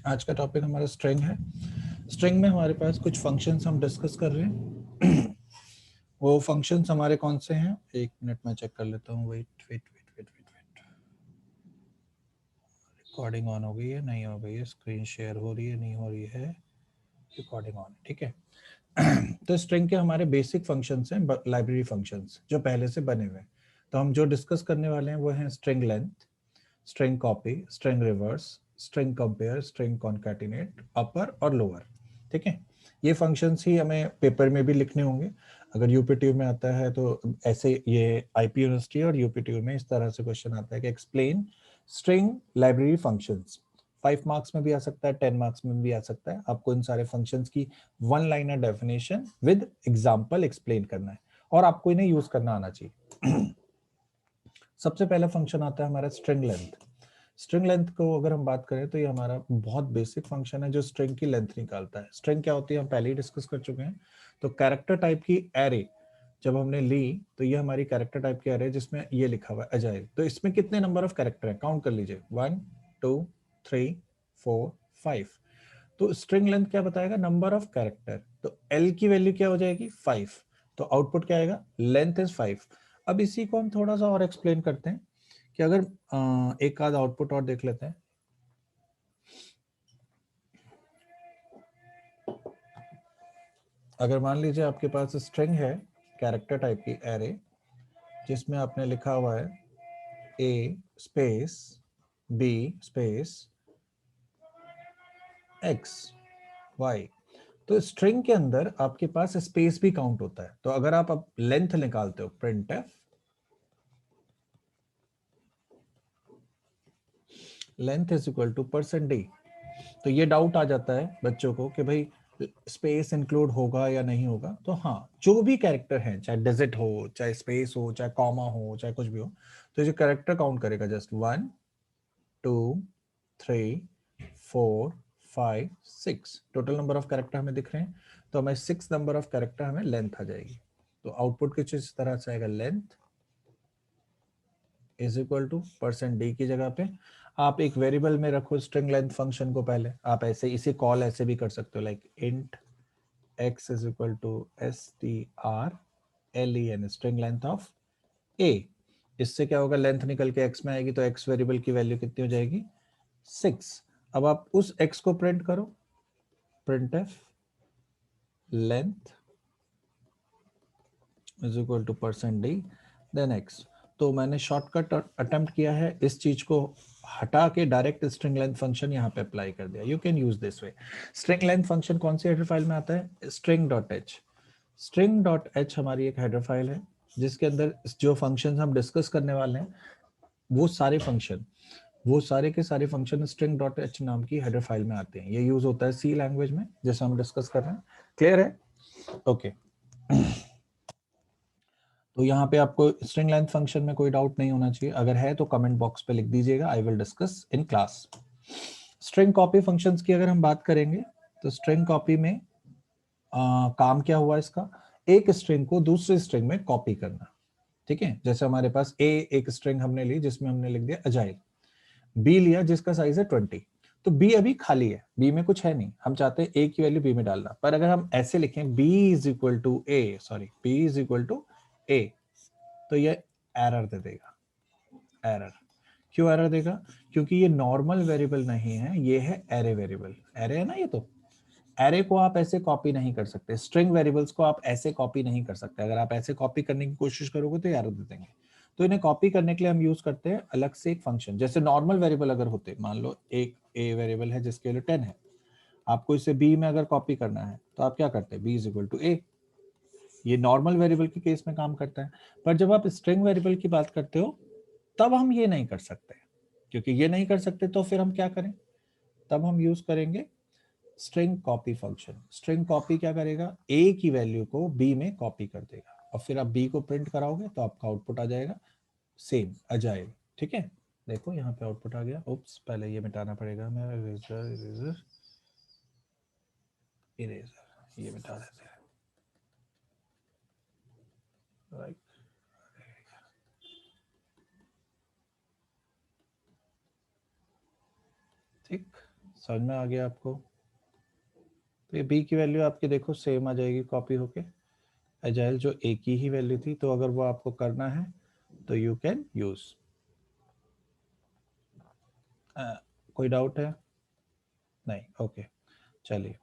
आज का टॉपिक हमारा स्ट्रिंग है। स्ट्रिंग में हमारे पास कुछ फंक्शंस हम डिस्कस कर रहे हैं। वो फंक्शंस हमारे कौन से हैं, एक मिनट में चेक कर लेता हूँ। Wait wait wait wait wait wait, recording on हो गई है, नहीं हो गई है, स्क्रीन शेयर हो रही है, नहीं हो रही है, रिकॉर्डिंग ऑन, ठीक है। तो स्ट्रिंग के हमारे बेसिक फंक्शंस हैं, लाइब्रेरी फंक्शंस जो पहले से बने हुए हैं। तो हम जो डिस्कस करने वाले हैं वो हैं string length, string copy, string reverse, string compare, string concatenate, upper और लोअर। ठीक है, ये फंक्शंस ही हमें पेपर में भी लिखने होंगे। अगर यूपीट्यू में आता है तो ऐसे, ये आईपी यूनिवर्सिटी और यूपीट्यू में इस तरह से क्वेश्चन आता है कि explain string library functions. 5 marks में भी आ सकता है, 10 मार्क्स में भी आ सकता है। आपको इन सारे फंक्शंस की one liner definition with example explain करना है और आपको इन्हें यूज करना आना चाहिए। सबसे पहला फंक्शन आता है हमारा स्ट्रिंग लेंथ। स्ट्रिंग लेंथ को अगर हम बात करें तो ये हमारा बहुत बेसिक फंक्शन है जो स्ट्रिंग की लेंथ निकालता है। स्ट्रिंग क्या होती है हम पहले ही डिस्कस कर चुके हैं। तो कैरेक्टर टाइप की एरे जब हमने ली तो ये हमारी कैरेक्टर टाइप की एरे, जिसमें ये लिखा हुआ है अजाइल। तो इसमें कितने नंबर ऑफ कैरेक्टर है काउंट कर लीजिए, 1 2 3 4 5। तो स्ट्रिंग लेंथ क्या बताएगा, नंबर ऑफ कैरेक्टर। तो एल की वैल्यू क्या हो जाएगी 5। तो आउटपुट क्या आएगा, लेंथ इज 5। अब इसी को हम थोड़ा सा और एक्सप्लेन करते हैं कि अगर एक आध आउटपुट और देख लेते हैं। अगर मान लीजिए आपके पास स्ट्रिंग है कैरेक्टर टाइप की एरे, जिसमें आपने लिखा हुआ है A space B space X Y. तो स्ट्रिंग के अंदर आपके पास स्पेस भी काउंट होता है। तो अगर आप अब लेंथ निकालते हो, print F length is equal to percent D. तो ये डाउट आ जाता है बच्चों को कि भाई स्पेस इंक्लूड होगा या नहीं होगा। तो हाँ, जो भी कैरेक्टर है, चाहे डिजिट हो, चाहे स्पेस हो, चाहे कॉमा हो, चाहे कुछ भी हो, तो जो कैरेक्टर काउंट करेगा just 1 2 3 4 5 6, total number of character हमें दिख रहे हैं। तो हमें 6 नंबर ऑफ कैरेक्टर हमें लेंथ आ जाएगी। तो आउटपुट कुछ इस तरह से आएगा, length is equal to percent D की जगह पे आप एक वेरिएबल में रखो स्ट्रिंग लेंथ फंक्शन को। पहले आप ऐसे इसे कॉल ऐसे भी कर सकते हो, like int x is equal to strlen, string length of a। इससे क्या होगा, लेंथ निकल के x में आएगी, तो x वेरिएबल की वैल्यू कितनी हो जाएगी 6। अब आप उस x को प्रिंट करो, printf length is equal to percent d then x। तो मैंने शॉर्टकट अटेम्प्ट किया है, इस चीज को हटा के डायरेक्ट स्ट्रिंग लेंथ फंक्शन यहाँ पे अप्लाई कर दिया। You can use this way. String length function कौन सी हेडर फाइल में आता है, string.h। string.h हमारी एक हेडर फाइल है जिसके अंदर जो फंक्शन हम डिस्कस करने वाले हैं वो सारे फंक्शन, वो सारे के सारे फंक्शन string.h नाम की हेडर फाइल में आते हैं। ये यूज होता है सी लैंग्वेज में, जैसे हम डिस्कस कर रहे हैं। क्लियर है? ओके। तो यहाँ पे आपको स्ट्रिंग लेंथ फंक्शन में कोई डाउट नहीं होना चाहिए। अगर है तो कमेंट बॉक्स पे लिख दीजिएगा, I will discuss in class. String copy functions की अगर हम बात करेंगे तो स्ट्रिंग कॉपी में काम क्या हुआ इसका, एक स्ट्रिंग को दूसरे स्ट्रिंग में कॉपी करना। ठीक है, जैसे हमारे पास ए एक स्ट्रिंग हमने ली जिसमें हमने लिख दिया अजाइल, बी लिया जिसका साइज है 20। तो बी अभी खाली है, बी में कुछ है नहीं, हम चाहते हैं ए की वैल्यू बी में डालना। पर अगर हम ऐसे लिखें B is equal to A, sorry B is equal to A, तो ये एरर दे देगा। एरर क्यों एरर देगा, क्योंकि ये नॉर्मल वेरिएबल नहीं है, ये है एरे वेरिएबल। एरे है ना ये, तो एरे को आप ऐसे कॉपी नहीं कर सकते, स्ट्रिंग वेरिएबल्स को आप ऐसे कॉपी नहीं कर सकते। अगर आप ऐसे कॉपी करने की कोशिश करोगे तो एरर दे देंगे। तो इन्हें कॉपी करने के लिए हम यूज करते हैं अलग से एक फंक्शन। जैसे नॉर्मल वेरिएबल अगर होते, मान लो एक ए वेरिएबल है जिसके वैल्यू 10 है, आपको इसे बी में अगर कॉपी करना है तो आप क्या करते हैं, बी इज इक्वल टू ए। ये नॉर्मल वेरिएबल के केस में काम करता है। पर जब आप स्ट्रिंग वेरिएबल की बात करते हो तब हम ये नहीं कर सकते, क्योंकि ये नहीं कर सकते तो फिर हम क्या करें, तब हम यूज करेंगे string copy function. String copy क्या करेगा, ए की वैल्यू को बी में कॉपी कर देगा और फिर आप बी को प्रिंट कराओगे तो आपका आउटपुट आ जाएगा सेम अजाइल। ठीक है, देखो यहाँ पे आउटपुट आ गया। उप्स, पहले ये मिटाना पड़ेगा हमें, इरेजर इरेजर इरेजर, ये मिटा देते हैं। राइट, ठीक, समझ में आ गया आपको? तो ये बी की वैल्यू आपकी देखो सेम आ जाएगी कॉपी होके, एजाइल जो ए की ही वैल्यू थी, तो अगर वो आपको करना है तो यू कैन यूज। कोई डाउट है? नहीं, ओके, चलिए,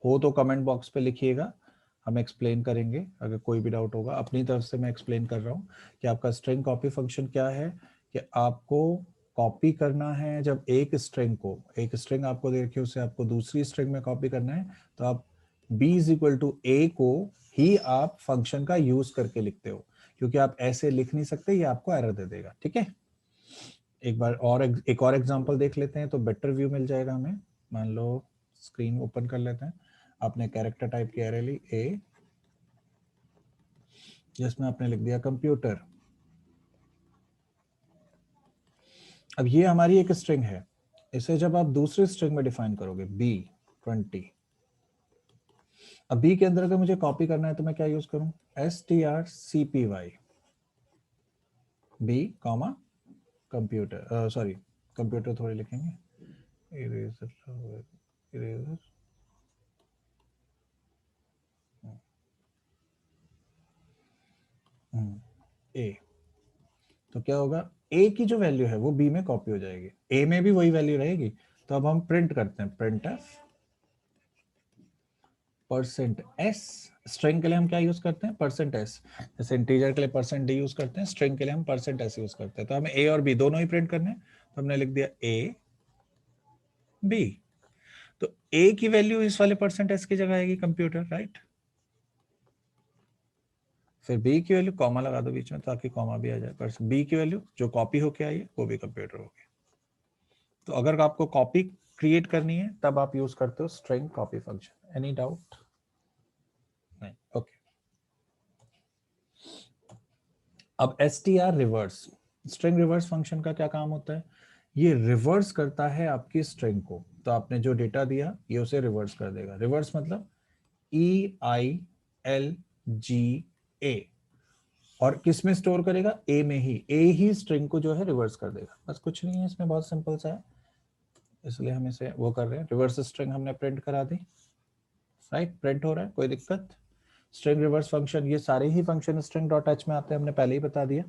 हो तो कमेंट बॉक्स पे लिखिएगा, हम एक्सप्लेन करेंगे। अगर कोई भी डाउट होगा, अपनी तरफ से मैं एक्सप्लेन कर रहा हूँ कि आपका स्ट्रिंग कॉपी फंक्शन क्या है, कि आपको कॉपी करना है जब एक स्ट्रिंग को, एक स्ट्रिंग आपको दे रखी है उसे आपको दूसरी स्ट्रिंग में कॉपी करना है, तो आप b इज इक्वल टू ए को ही आप फंक्शन का यूज करके लिखते हो, क्योंकि आप ऐसे लिख नहीं सकते, ये आपको एरर दे देगा। ठीक है, एक बार और एक और एग्जांपल देख लेते हैं तो बेटर व्यू मिल जाएगा हमें। मान लो स्क्रीन ओपन कर लेते हैं, आपने कैरेक्टर टाइप की एरे ली ए, जिसमें आपने लिख दिया कंप्यूटर। अब ये हमारी एक स्ट्रिंग है, इसे जब आप दूसरी स्ट्रिंग में डिफाइन करोगे b20, अब b के अंदर अगर मुझे कॉपी करना है तो मैं क्या यूज करूं, strcpy b comma computer, sorry computer थोड़ी लिखेंगे, इरेजर इरेजर ए, तो क्या होगा, ए की जो वैल्यू है वो बी में कॉपी हो जाएगी, ए में भी वही वैल्यू रहेगी। तो अब हम प्रिंट करते हैं, print F percent S, string के लिए हम क्या यूज करते हैं, परसेंट एस, जैसे इंटीजर के लिए परसेंट डी यूज करते हैं, स्ट्रिंग के लिए हम परसेंट एस यूज करते हैं। तो हमें ए और बी दोनों ही प्रिंट करने हैं, तो हमने लिख दिया ए बी, तो ए की वैल्यू इस वाले परसेंट एस की जगह आएगी कंप्यूटर, राइट। फिर बी की वैल्यू कॉमा लगा दो बीच में ताकि कॉमा भी आ जाए, पर बी की वैल्यू जो कॉपी होके आई है वो भी कंप्यूटर होगी। तो अगर आपको कॉपी क्रिएट करनी है तब आप यूज करते हो string copy function. Any doubt? नहीं, ओके। अब str reverse, string reverse function का क्या काम होता है, ये रिवर्स करता है आपकी स्ट्रिंग को। तो आपने जो डेटा दिया ये उसे रिवर्स कर देगा, रिवर्स मतलब EILGA, और किस में स्टोर करेगा, ए में ही, ए ही स्ट्रिंग को जो है रिवर्स कर देगा। बस कुछ नहीं है इसमें, बहुत सिंपल सा है, इसलिए हम इसे वो कर रहे हैं, रिवर्स स्ट्रिंग हमने प्रिंट करा दी, राइट, प्रिंट हो रहा है, कोई दिक्कत। स्ट्रिंग रिवर्स फंक्शन, ये सारे ही फंक्शन स्ट्रिंग डॉट एच में आते हैं, हमने पहले ही बता दिया।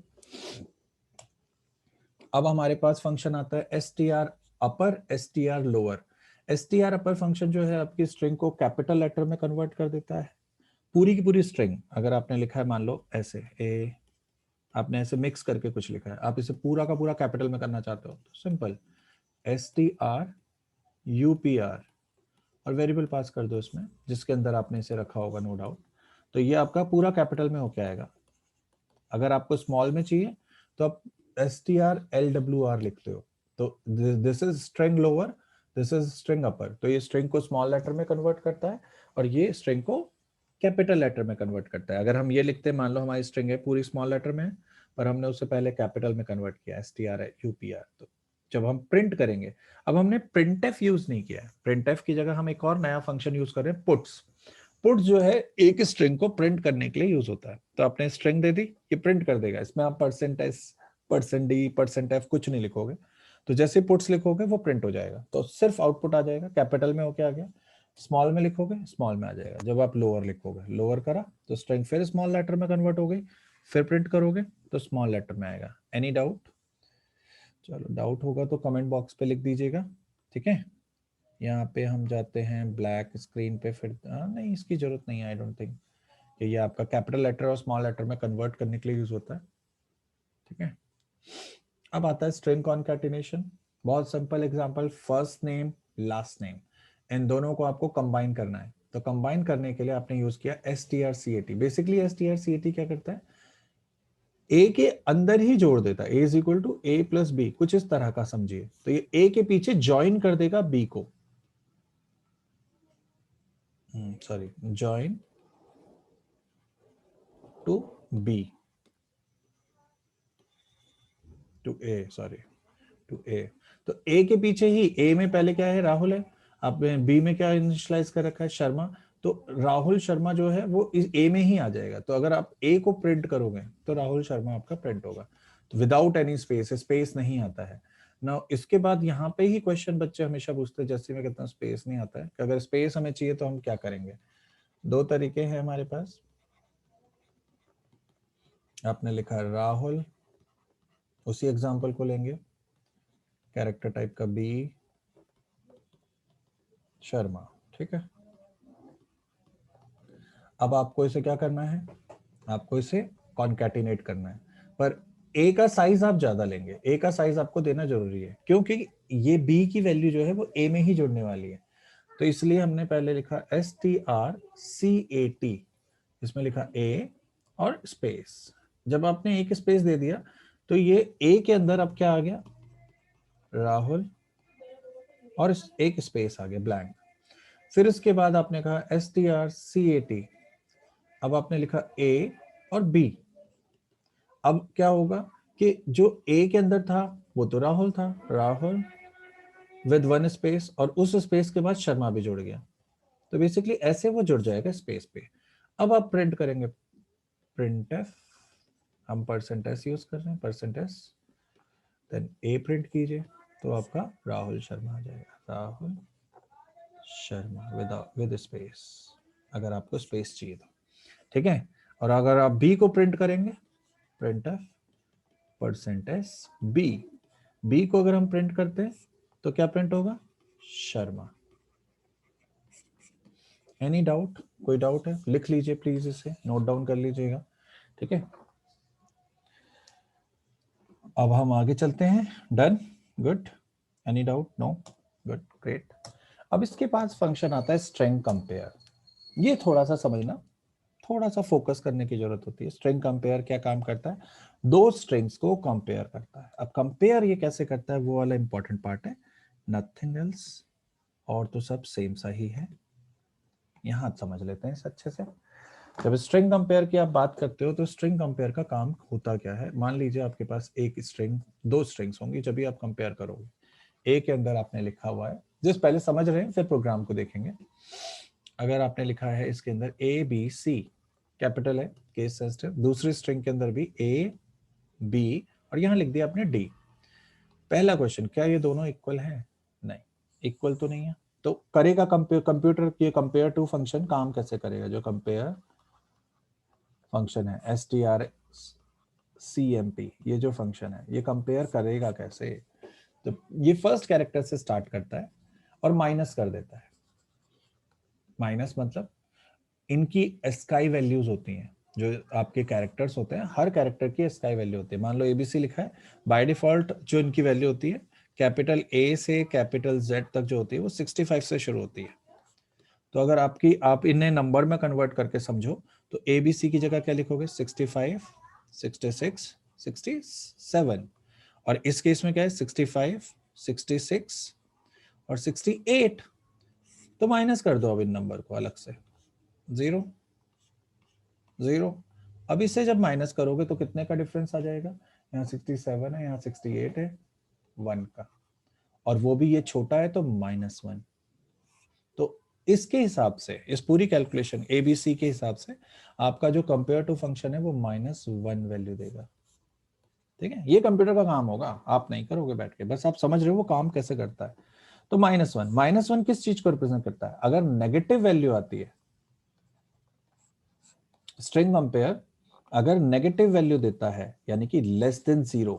अब हमारे पास फंक्शन आता है str अपर str लोअर। str अपर फंक्शन जो है आपकी स्ट्रिंग को कैपिटल लेटर में कन्वर्ट कर देता है, पूरी की पूरी स्ट्रिंग। अगर आपने लिखा है मान लो ऐसे ए, आपने ऐसे मिक्स करके कुछ लिखा है, आप इसे पूरा का पूरा कैपिटल में करना चाहते हो तो सिंपल str upr और वेरिएबल पास कर दो इसमें जिसके अंदर आपने इसे रखा होगा, नो डाउट। तो ये आपका पूरा कैपिटल में होके आएगा। अगर आपको स्मॉल में चाहिए तो आप strlwr लिखते हो, तो this is string lower, this is string upper. तो ये स्ट्रिंग को स्मॉल लेटर में कन्वर्ट करता है और ये स्ट्रिंग को कैपिटल लेटर में कन्वर्ट करता है। अगर हम ये लिखते हैं, मान लो हमारी स्ट्रिंग है पूरी स्मॉल लेटर में है, पर हमने उसे पहले कैपिटल में कन्वर्ट किया strupr, तो जब हम प्रिंट करेंगे, अब हमने printf यूज नहीं किया है, printf की जगह हम एक और नया फंक्शन यूज कर रहे हैं, puts। पुट जो है एक स्ट्रिंग को प्रिंट करने के लिए यूज होता है। तो आपने स्ट्रिंग दे दी, ये प्रिंट कर देगा, इसमें आप percent S, percent D, percent F कुछ नहीं लिखोगे, तो जैसे पुट्स लिखोगे वो प्रिंट हो जाएगा, तो सिर्फ आउटपुट आ जाएगा, कैपिटल में होके आ गया। स्मॉल में लिखोगे स्मॉल में आ जाएगा, जब आप लोअर लिखोगे, लोअर करा तो स्ट्रिंग फिर स्मॉल लेटर में कन्वर्ट हो गई, फिर प्रिंट करोगे तो स्मॉल लेटर में आएगा। Any doubt? चलो, डाउट होगा तो कमेंट बॉक्स पे लिख दीजिएगा, ठीक है। यहाँ पे हम जाते हैं ब्लैक स्क्रीन पे, फिर नहीं इसकी जरूरत नहीं है, आई डोंट थिंक कि ये आपका कैपिटल लेटर और स्मॉल लेटर में कन्वर्ट करने के लिए यूज होता है, ठीक है। अब आता है स्ट्रिंग कॉन्कैटिनेशन, बहुत simple example, first name last name, इन दोनों को आपको कंबाइन करना है। तो कंबाइन करने के लिए आपने यूज किया strcat। बेसिकली strcat क्या करता है, ए के अंदर ही जोड़ देता है, A is equal to A plus B, कुछ इस तरह का समझिए। तो ये ए के पीछे ज्वाइन कर देगा बी को, sorry, join to B, to A, sorry, to A. तो ए के पीछे ही, ए में पहले क्या है, राहुल है, आपने बी में क्या इनिशियलाइज कर रखा है, शर्मा, तो राहुल शर्मा जो है वो इस ए में ही आ जाएगा। तो अगर आप ए को प्रिंट करोगे तो राहुल शर्मा आपका प्रिंट होगा, तो विदाउट एनी स्पेस, स्पेस नहीं आता है। ना इसके बाद यहाँ पे ही क्वेश्चन बच्चे हमेशा पूछते हैं, जैसे मैं कहता हूँ स्पेस नहीं आता है, कि अगर स्पेस हमें चाहिए तो हम क्या करेंगे। दो तरीके हैं हमारे पास। आपने लिखा राहुल, उसी एग्जांपल को लेंगे, कैरेक्टर टाइप का बी शर्मा, ठीक है। अब आपको इसे क्या करना है, आपको इसे कॉन्कैटिनेट करना है, पर ए का साइज आप ज्यादा लेंगे, ए का साइज आपको देना जरूरी है, क्योंकि ये बी की वैल्यू जो है वो ए में ही जुड़ने वाली है। तो इसलिए हमने पहले लिखा STRCAT, इसमें लिखा ए और स्पेस। जब आपने एक स्पेस दे दिया तो ये ए के अंदर अब क्या आ गया, राहुल, और एक स्पेस आ गया ब्लैंक। फिर इसके बाद आपने कहा STRCAT, अब आपने लिखा ए और बी। अब क्या होगा कि जो ए के अंदर था वो तो राहुल था, राहुल विद वन स्पेस, और उस स्पेस के बाद शर्मा भी जुड़ गया। तो बेसिकली ऐसे वो जुड़ जाएगा स्पेस पे। अब आप प्रिंट करेंगे, प्रिंट एफ, हम परसेंट एस यूज कर रहे हैं, परसेंट एस, देन ए प्रिंट कीजिए, तो आपका राहुल शर्मा आ जाएगा, राहुल शर्मा विद स्पेस, अगर आपको स्पेस चाहिए तो, ठीक है। और अगर आप बी को प्रिंट करेंगे, printf percent s B, B को अगर हम प्रिंट करते हैं तो क्या प्रिंट होगा, शर्मा। एनी डाउट, कोई डाउट है लिख लीजिए प्लीज, इसे नोट डाउन कर लीजिएगा, ठीक है। अब हम आगे चलते हैं, done, good, any doubt, no, good, great. अब इसके पास फंक्शन आता है स्ट्रिंग कंपेयर। ये थोड़ा सा समझना, थोड़ा सा फोकस करने की जरूरत होती है। स्ट्रिंग कंपेयर क्या काम करता है, दो स्ट्रिंग्स को कंपेयर करता है। अब कंपेयर ये कैसे करता है, वो वाला इंपॉर्टेंट पार्ट है, नथिंग एल्स, और तो सब सेम सा ही है। यहां समझ लेते हैं इसे अच्छे से। जब स्ट्रिंग कंपेयर की आप बात करते हो तो स्ट्रिंग कंपेयर का काम होता क्या है, मान लीजिए आपके पास एक स्ट्रिंग, दो स्ट्रिंग्स होंगी, जब भी आप कंपेयर करोगे, ए के अंदर आपने लिखा हुआ है, जिस पहले समझ रहे हैं फिर प्रोग्राम को देखेंगे। अगर आपने लिखा है इसके अंदर ABC, कैपिटल है, केस सेंसिटिव, दूसरी स्ट्रिंग के अंदर भी AB, और यहां लिख दिया आपने D। पहला क्वेश्चन, क्या ये दोनों इक्वल है, नहीं, इक्वल तो नहीं है। तो करेगा कंप्यूटर, ये कंपेयर टू फंक्शन काम कैसे करेगा, जो कंपेयर फंक्शन है STRCMP, ये जो फंक्शन है ये कंपेयर करेगा कैसे, तो ये फर्स्ट कैरेक्टर से स्टार्ट करता है और माइनस कर देता है। माइनस मतलब इनकी स्काई वैल्यूज होती हैं, जो आपके कैरेक्टर्स होते हैं, हर कैरेक्टर की स्काई वैल्यू होती है। मान लो ABC लिखा है, बाय डिफॉल्ट जो इनकी वैल्यू होती है, कैपिटल A से कैपिटल Z तक जो होती है वो 65 से शुरू होती है। तो अगर आप इन्हें नंबर में कन्वर्ट करके समझो, तो ABC की जगह क्या लिखोगे, 65, 66, 67, और इस केस में क्या है, 65, 66 और 68। तो माइनस कर दो अब इन नंबर को अलग से, 0, 0। अब इससे जब माइनस करोगे तो कितने का डिफरेंस आ जाएगा, यहाँ 67 है, यहाँ 68 है, 1 का, और वो भी ये छोटा है तो -1। तो इसके हिसाब से, इस पूरी कैलकुलेशन ABC के हिसाब से आपका जो कंपेयर टू फंक्शन है वो -1 वैल्यू देगा, ठीक है। ये कंप्यूटर का काम होगा, आप नहीं करोगे बैठ के, बस आप समझ रहे हो वो काम कैसे करता है। तो -1 किस चीज को रिप्रेजेंट करता है, अगर नेगेटिव वैल्यू आती है, स्ट्रिंग कंपेयर अगर नेगेटिव वैल्यू देता है यानी कि लेस देन 0,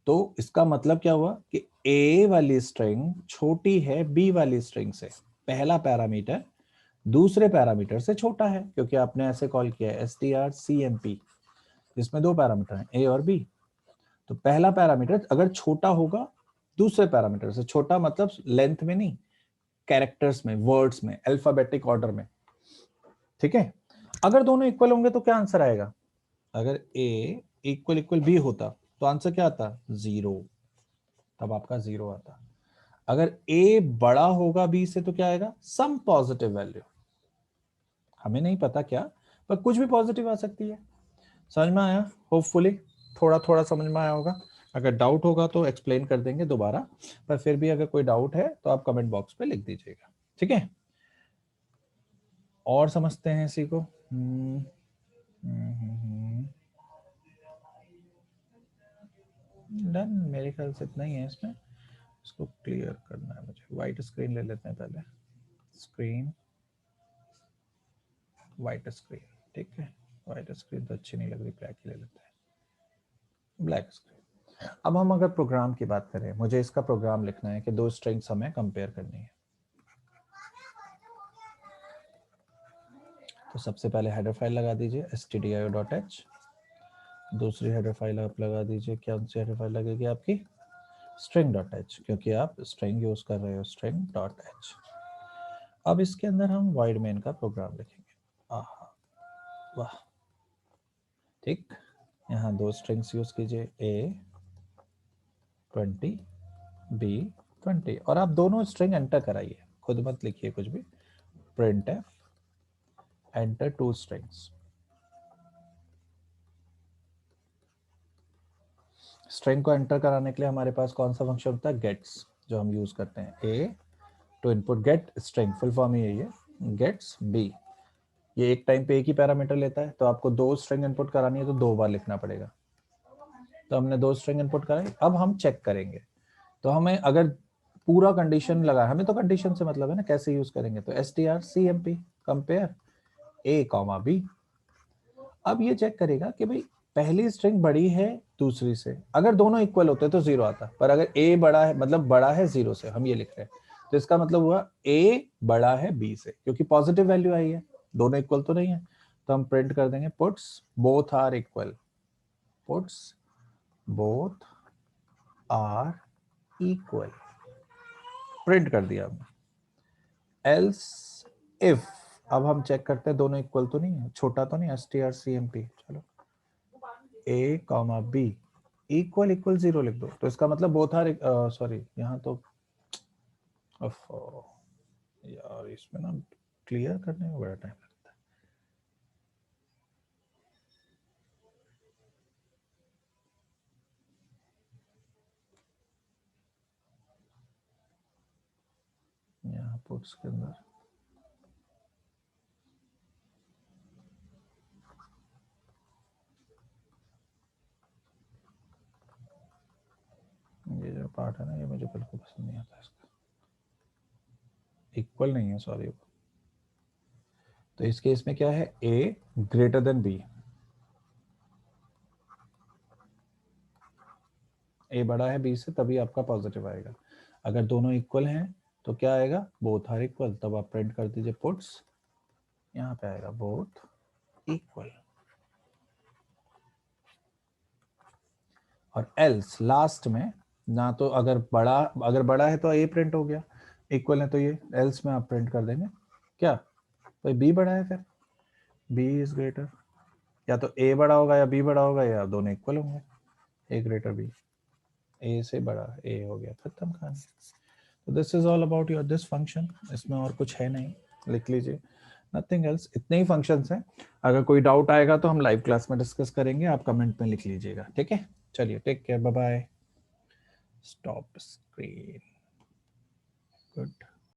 तो इसका मतलब क्या हुआ कि ए वाली स्ट्रिंग छोटी है बी वाली स्ट्रिंग से, पहला पैरामीटर दूसरे पैरामीटर से छोटा है, क्योंकि आपने ऐसे कॉल किया है STRCMP, जिसमें दो पैरामीटर हैं ए और बी। तो पहला पैरामीटर अगर छोटा होगा दूसरे पैरामीटर से, छोटा मतलब लेंथ में नहीं, कैरेक्टर्स में, वर्ड्स में, अल्फाबेटिक ऑर्डर में, ठीक है। अगर दोनों इक्वल होंगे तो क्या आंसर आएगा, अगर ए इक्वल इक्वल बी होता तो आंसर क्या आता, 0, तब आपका 0 आता। अगर ए बड़ा होगा बी से तो क्या आएगा, सम पॉजिटिव वैल्यू, हमें नहीं पता क्या, पर कुछ भी पॉजिटिव आ सकती है। समझ में आया, होपफुली थोड़ा थोड़ा समझ में आया होगा। अगर डाउट होगा तो एक्सप्लेन कर देंगे दोबारा, पर फिर भी अगर कोई डाउट है तो आप कमेंट बॉक्स पे लिख दीजिएगा, ठीक है। और समझते हैं इसी को। डन, मेरे ख्याल से इतना ही है इसमें। इसको क्लियर करना है मुझे, व्हाइट स्क्रीन ले लेते हैं पहले, स्क्रीन व्हाइट स्क्रीन, ठीक है, व्हाइट स्क्रीन तो अच्छी नहीं लग रही, ब्लैक ही ले लेते हैं, ब्लैक स्क्रीन। अब हम अगर प्रोग्राम की बात करें, मुझे इसका प्रोग्राम लिखना है कि दो स्ट्रिंग्स हमें कंपेयर करनी है। तो सबसे पहले हेडर फाइल लगा दीजिए stdio.h, दूसरी हेडर फाइल आप लगा दीजिए, क्या सी हेडर फाइल लगेगी आपकी string.h, क्योंकि आप स्ट्रिंग यूज कर रहे हो, string.h। अब इसके अंदर हम void main का प्रोग्राम लिखेंगे। आहा वाह, ठीक, यहाँ दो स्ट्रिंग्स यूज कीजिए, a20 b20, और आप दोनों स्ट्रिंग एंटर कराइए, खुद मत लिखिए कुछ भी। printf enter two strings, string को एंटर कराने के लिए हमारे पास कौन सा फंक्शन होता है, गेट्स, जो हम यूज करते हैं। a to input get string, full form ही यही है, गेट्स b, ये एक टाइम पे एक ही पैरामीटर लेता है, तो आपको दो स्ट्रिंग इनपुट करानी है तो दो बार लिखना पड़ेगा। तो हमने दो स्ट्रिंग इनपुट कराई, अब हम चेक करेंगे। तो हमें अगर पूरा कंडीशन लगा, हमें तो कंडीशन से मतलब है ना, कैसे यूज करेंगे, तो strcmp कंपेयर a, b। अब ये चेक करेगा कि भाई पहली स्ट्रिंग बड़ी है दूसरी से, अगर दोनों इक्वल होते तो जीरो आता, पर अगर a बड़ा है, मतलब बड़ा है जीरो से, हम ये लिख रहे हैं, तो इसका मतलब हुआ a बड़ा है b से, क्योंकि पॉजिटिव वैल्यू आई है, दोनों इक्वल तो नहीं है। तो हम प्रिंट कर देंगे puts both are equal, puts both are equal, print कर दिया हमने। एल्स इफ, अब हम चेक करते हैं दोनों इक्वल तो नहीं है, छोटा तो नहीं, strcmp, चलो a, b equal equal zero लिख दो, तो इसका मतलब बोथ आर, सॉरी यहाँ तो यार इसमें ना क्लियर करने में बड़ा टाइम लगता है यहाँ पुट्स के अंदर। ये जो पार्ट है ना, ये मुझे बिल्कुल पसंद नहीं आता, इसका इक्वल नहीं है, सॉरी। तो इस केस में क्या है, a greater than b, a बड़ा है b से, तभी आपका पॉजिटिव आएगा। अगर दोनों इक्वल हैं तो क्या आएगा, बोथ आर इक्वल, तब आप प्रिंट कर दीजिए पुट्स, यहाँ पे आएगा बोथ इक्वल। और एल्स लास्ट में, ना तो अगर बड़ा है तो a प्रिंट हो गया, इक्वल है तो ये, एल्स में आप प्रिंट कर देंगे क्या, तो b बड़ा है, फिर b इज ग्रेटर, या तो a बड़ा होगा या b बड़ा होगा, या दोनों इक्वल होंगे, a ग्रेटर b, a से बड़ा a हो गया, खत्म कहानी। तो this is all about your this function, इसमें और कुछ है नहीं, लिख लीजिए, नथिंग एल्स, इतने ही फंक्शंस हैं। अगर कोई डाउट आएगा तो हम लाइव क्लास में डिस्कस करेंगे, आप कमेंट में लिख लीजिएगा, ठीक है। चलिए, take care, bye bye, stop screen, good.